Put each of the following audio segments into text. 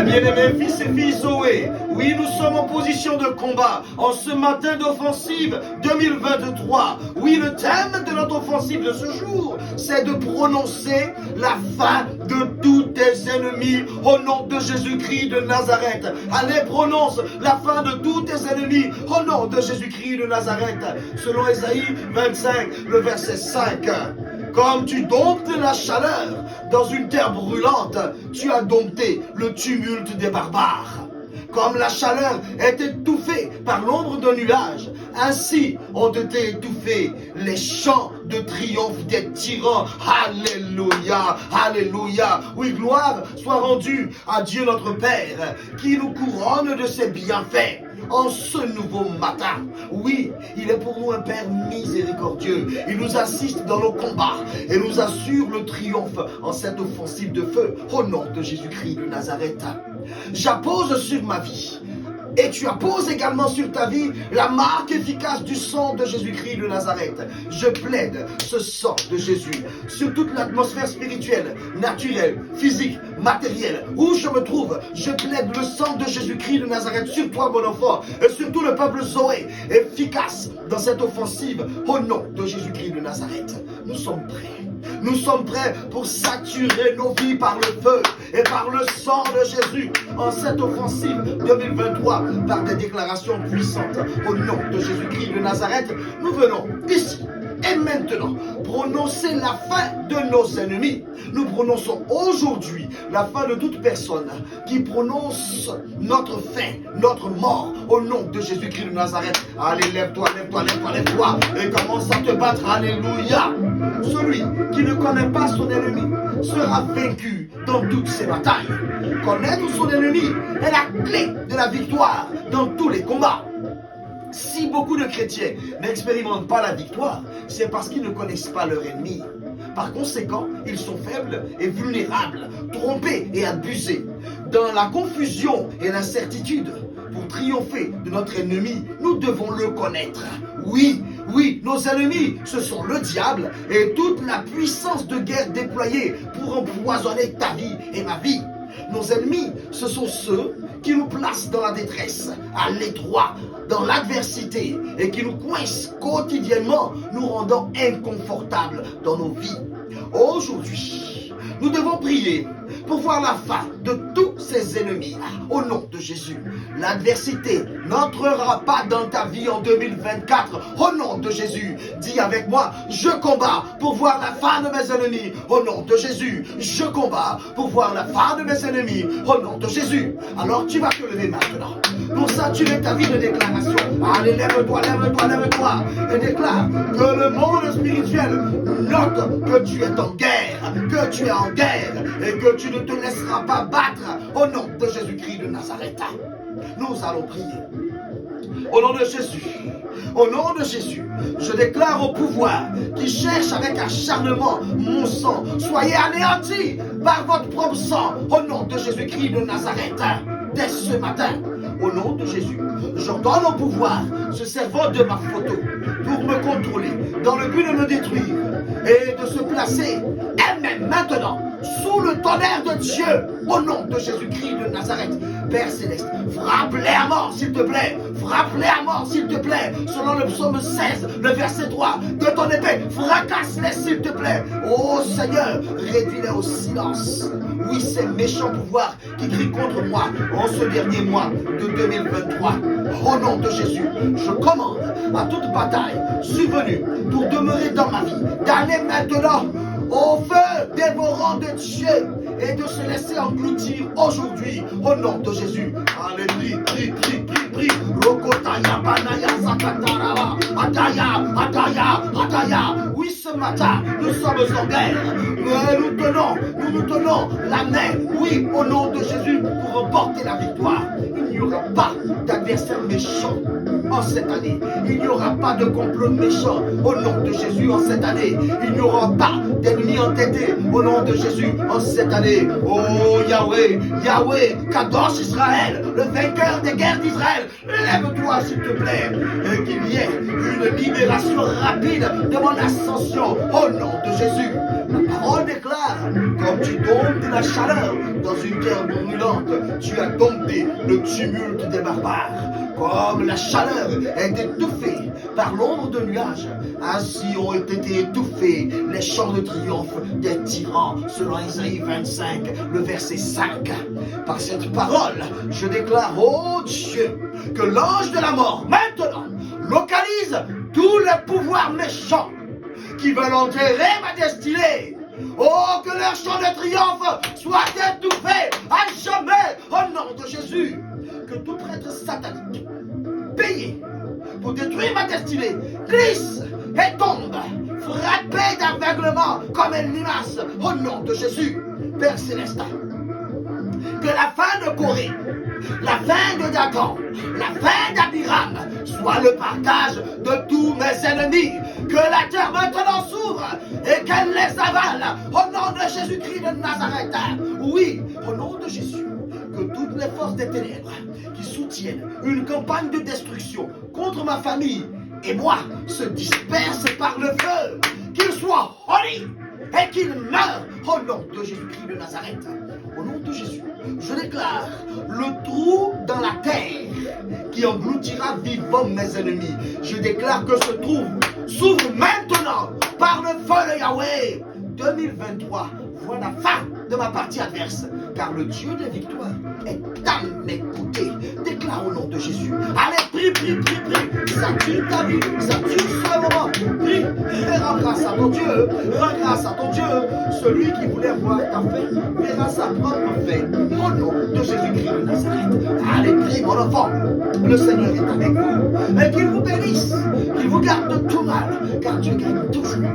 Bien-aimés fils et filles Zoé, oui, nous sommes en position de combat en ce matin d'offensive 2023. Oui, le thème de notre offensive de ce jour, c'est de prononcer la fin de tous tes ennemis au nom de Jésus-Christ de Nazareth. Allez, prononce la fin de tous tes ennemis au nom de Jésus-Christ de Nazareth. Selon Ésaïe 25, le verset 5. Comme tu domptes la chaleur dans une terre brûlante, tu as dompté le tumulte des barbares. Comme la chaleur est étouffée par l'ombre d'un nuage, ainsi ont été étouffés les chants de triomphe des tyrans. Alléluia, alléluia. Oui, gloire soit rendue à Dieu notre Père, qui nous couronne de ses bienfaits en ce nouveau matin. Oui, il est pour nous un Père miséricordieux. Il nous assiste dans nos combats et nous assure le triomphe en cette offensive de feu au nom de Jésus-Christ de Nazareth. J'appose sur ma vie et tu apposes également sur ta vie la marque efficace du sang de Jésus-Christ de Nazareth. Je plaide ce sang de Jésus sur toute l'atmosphère spirituelle, naturelle, physique, matérielle, où je me trouve. Je plaide le sang de Jésus-Christ de Nazareth sur toi, mon enfant, et sur tout le peuple Zoé, efficace dans cette offensive au nom de Jésus-Christ de Nazareth. Nous sommes prêts. Nous sommes prêts pour saturer nos vies par le feu et par le sang de Jésus en cette offensive 2023 par des déclarations puissantes au nom de Jésus-Christ de Nazareth. Nous venons ici et maintenant prononcer la fin de nos ennemis. Nous prononçons aujourd'hui la fin de toute personne qui prononce notre fin, notre mort au nom de Jésus-Christ de Nazareth. Allez, lève-toi, lève-toi, lève-toi, lève-toi et commence à te battre. Alléluia. Celui qui ne connaît pas son ennemi sera vaincu dans toutes ses batailles. Connaître son ennemi est la clé de la victoire dans tous les combats. Si beaucoup de chrétiens n'expérimentent pas la victoire, c'est parce qu'ils ne connaissent pas leur ennemi. Par conséquent, ils sont faibles et vulnérables, trompés et abusés. Dans la confusion et l'incertitude, pour triompher de notre ennemi, nous devons le connaître. Oui, nos ennemis, ce sont le diable et toute la puissance de guerre déployée pour empoisonner ta vie et ma vie. Nos ennemis, ce sont ceux qui nous placent dans la détresse, à l'étroit, dans l'adversité et qui nous coincent quotidiennement, nous rendant inconfortables dans nos vies. Aujourd'hui, nous devons prier pour voir la fin de tous ces ennemis au nom de Jésus. L'adversité n'entrera pas dans ta vie en 2024 au nom de Jésus. Dis avec moi, je combats pour voir la fin de mes ennemis au nom de Jésus. Je combats pour voir la fin de mes ennemis au nom de Jésus. Alors tu vas te lever maintenant pour saturer ta vie de déclaration. Allez, lève-toi, lève-toi, lève-toi et déclare que le monde spirituel note que tu es en guerre, que tu es en guerre et que tu ne te laisseras pas battre au nom de Jésus-Christ de Nazareth. Nous allons prier. Au nom de Jésus, au nom de Jésus, je déclare au pouvoir qui cherche avec acharnement mon sang, soyez anéantis par votre propre sang, au nom de Jésus-Christ de Nazareth. Dès ce matin, au nom de Jésus, j'ordonne au pouvoir se servant de ma photo pour me contrôler dans le but de me détruire et de se placer elle-même maintenant sous le tonnerre de Dieu au nom de Jésus-Christ de Nazareth. Père Céleste, frappe-les à mort s'il te plaît, frappe-les à mort s'il te plaît, selon le psaume 16, le verset 3, de ton épée, fracasse-les s'il te plaît. Oh Seigneur, réduis-les au silence. Oui, ces méchants pouvoirs qui crient contre moi en ce dernier mois de 2023. Au nom de Jésus, je commande à toute bataille survenue pour demeurer dans ma vie, d'aller maintenant au feu dévorant de Dieu et de se laisser engloutir aujourd'hui au nom de Jésus. Alléluia, prie. Rokotaya, banaya, sakataraba, ataya. Oui, ce matin, nous sommes en guerre. Nous nous tenons la main, oui, au nom de Jésus, pour remporter la victoire. Il n'y aura pas d'adversaire méchant en cette année. Il n'y aura pas de complot méchant au nom de Jésus en cette année. Il n'y aura pas d'ennemis entêtés au nom de Jésus en cette année. Oh Yahweh, Kadosh Israël, le vainqueur des guerres d'Israël, lève-toi s'il te plaît et qu'il y ait une libération rapide de mon ascension au nom de Jésus. La parole déclare, comme tu domptes la chaleur dans une terre brûlante, tu as dompté le tumulte des barbares. Comme la chaleur est étouffée par l'ombre de nuages, ainsi ont été étouffés les chants de triomphe des tyrans, selon Isaïe 25, le verset 5. Par cette parole, je déclare, ô Dieu, que l'ange de la mort, maintenant, localise tous les pouvoirs méchants qui veulent enterrer ma destinée. Oh, que leur chant de triomphe soit étouffé à jamais au nom de Jésus. Que tout prêtre satanique payé pour détruire ma destinée glisse et tombe, frappé d'aveuglement comme une limace au nom de Jésus. Père Céleste, que la fin de Corée, la fin de Dathan, la fin d'Abiram soit le partage de tous mes ennemis. Que la terre maintenant s'ouvre et qu'elle les avale au nom de Jésus-Christ de Nazareth. Oui, au nom de Jésus, que toutes les forces des ténèbres qui soutiennent une campagne de destruction contre ma famille et moi se dispersent par le feu. Qu'ils soient holy et qu'ils meurent au nom de Jésus-Christ de Nazareth. Au nom de Jésus, je déclare le trou dans la terre qui engloutira vivant mes ennemis. Je déclare que ce trou s'ouvre maintenant par le feu de Yahweh. 2023 voit la fin de ma partie adverse, car le Dieu de la victoire est à mes côtés. Déclare au nom de Jésus. Allez, prie. Sature ta vie, sature ce moment. Prie et rends grâce à ton Dieu. Rends grâce à ton Dieu. Celui qui voulait voir ta fin verra sa propre fin. Au nom de Jésus-Christ de Nazareth. Allez, prie, mon enfant. Le Seigneur est avec vous. Et qu'il vous bénisse, qu'il vous garde de tout mal, car Dieu gagne toujours.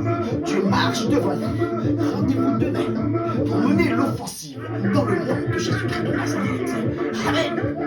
Dieu marche devant vous. Rendez-vous demain pour mener l'offensive dans le nom de Jésus-Christ de Nazareth. Amen.